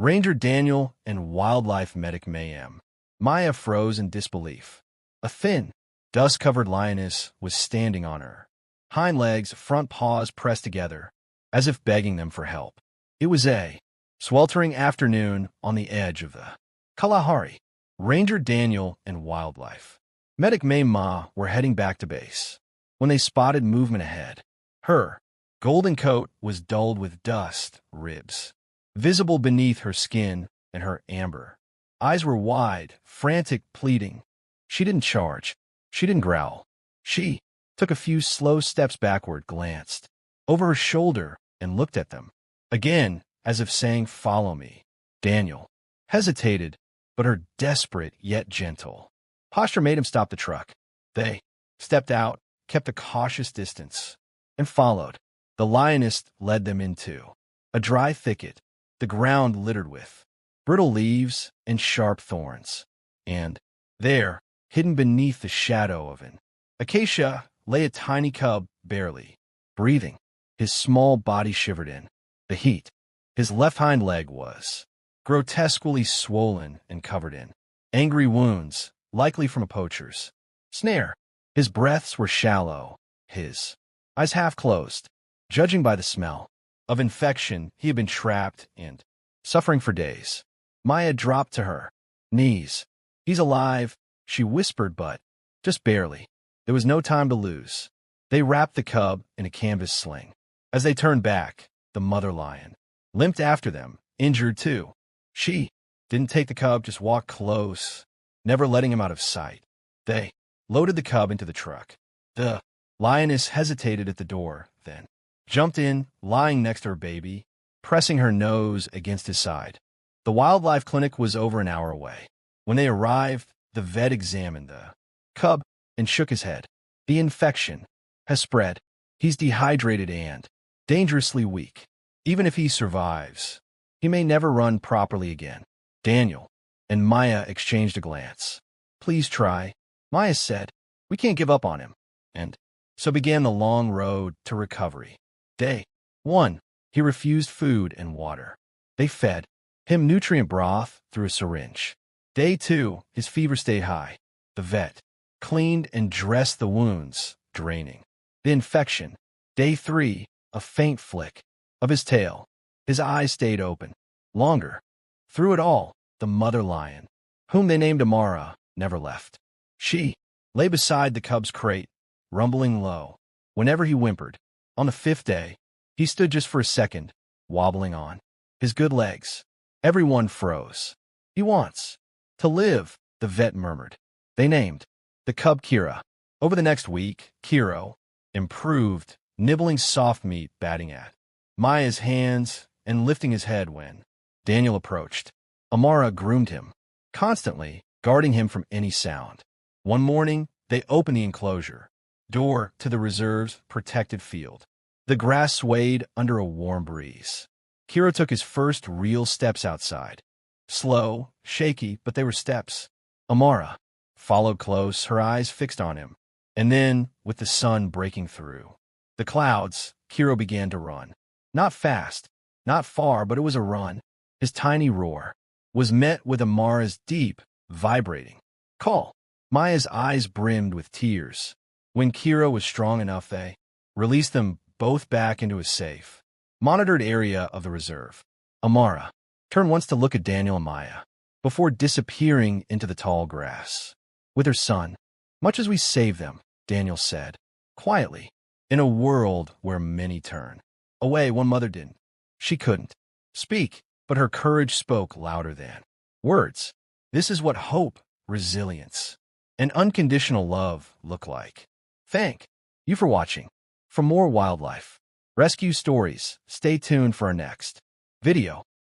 Ranger Daniel and wildlife medic Mayhem. Maya froze in disbelief. A thin, dust-covered lioness was standing on her. Hind legs, front paws pressed together, as if begging them for help. It was a sweltering afternoon on the edge of the Kalahari. Ranger Daniel and wildlife medic May Ma were heading back to base when they spotted movement ahead. Her golden coat was dulled with dust, ribs visible beneath her skin, and her amber eyes were wide, frantic, pleading. She didn't charge. She didn't growl. She took a few slow steps backward, glanced over her shoulder, and looked at them again, as if saying, "Follow me." Daniel hesitated, but her desperate yet gentle posture made him stop the truck. They stepped out, kept a cautious distance, and followed. The lioness led them into a dry thicket, the ground littered with brittle leaves and sharp thorns. And there, hidden beneath the shadow of an acacia, lay a tiny cub, barely breathing. His small body shivered in the heat. His left hind leg was grotesquely swollen and covered in angry wounds, likely from a poacher's snare. His breaths were shallow, his eyes half closed. Judging by the smell of infection, he had been trapped and suffering for days. Maya dropped to her knees. "He's alive," she whispered, but just barely. There was no time to lose. They wrapped the cub in a canvas sling. As they turned back, the mother lion limped after them, injured too. She didn't take the cub, just walked close, never letting him out of sight. They loaded the cub into the truck. The lioness hesitated at the door, then jumped in, lying next to her baby, pressing her nose against his side. The wildlife clinic was over an hour away. When they arrived, the vet examined the cub and shook his head. "The infection has spread. He's dehydrated and dangerously weak. Even if he survives, he may never run properly again." Daniel and Maya exchanged a glance. "Please try," Maya said. "We can't give up on him." And so began the long road to recovery. Day 1. He refused food and water. They fed him nutrient broth through a syringe. Day 2, his fever stayed high. The vet cleaned and dressed the wounds, draining the infection. Day 3, a faint flick of his tail. His eyes stayed open longer. Through it all, the mother lion, whom they named Amara, never left. She lay beside the cub's crate, rumbling low whenever he whimpered. On the 5th day, he stood just for a second, wobbling on his good legs. Everyone froze. "He wants to live," the vet murmured. They named the cub Kiro. Over the next week, Kiro improved, nibbling soft meat, batting at Maya's hands and lifting his head when Daniel approached. Amara groomed him, constantly guarding him from any sound. One morning, they opened the enclosure door to the reserve's protected field. The grass swayed under a warm breeze. Kiro took his first real steps outside. Slow, shaky, but they were steps. Amara followed close, her eyes fixed on him. And then, with the sun breaking through the clouds, Kiro began to run. Not fast, not far, but it was a run. His tiny roar was met with Amara's deep, vibrating call. Maya's eyes brimmed with tears. When Kiro was strong enough, they released them both back into a safe, monitored area of the reserve. Amara turned once to look at Daniel and Maya, before disappearing into the tall grass. "With her son, much as we saved them," Daniel said, quietly. "In a world where many turn away, one mother didn't. She couldn't speak, but her courage spoke louder than words. This is what hope, resilience, and unconditional love look like." Thank you for watching. For more wildlife rescue stories, stay tuned for our next video.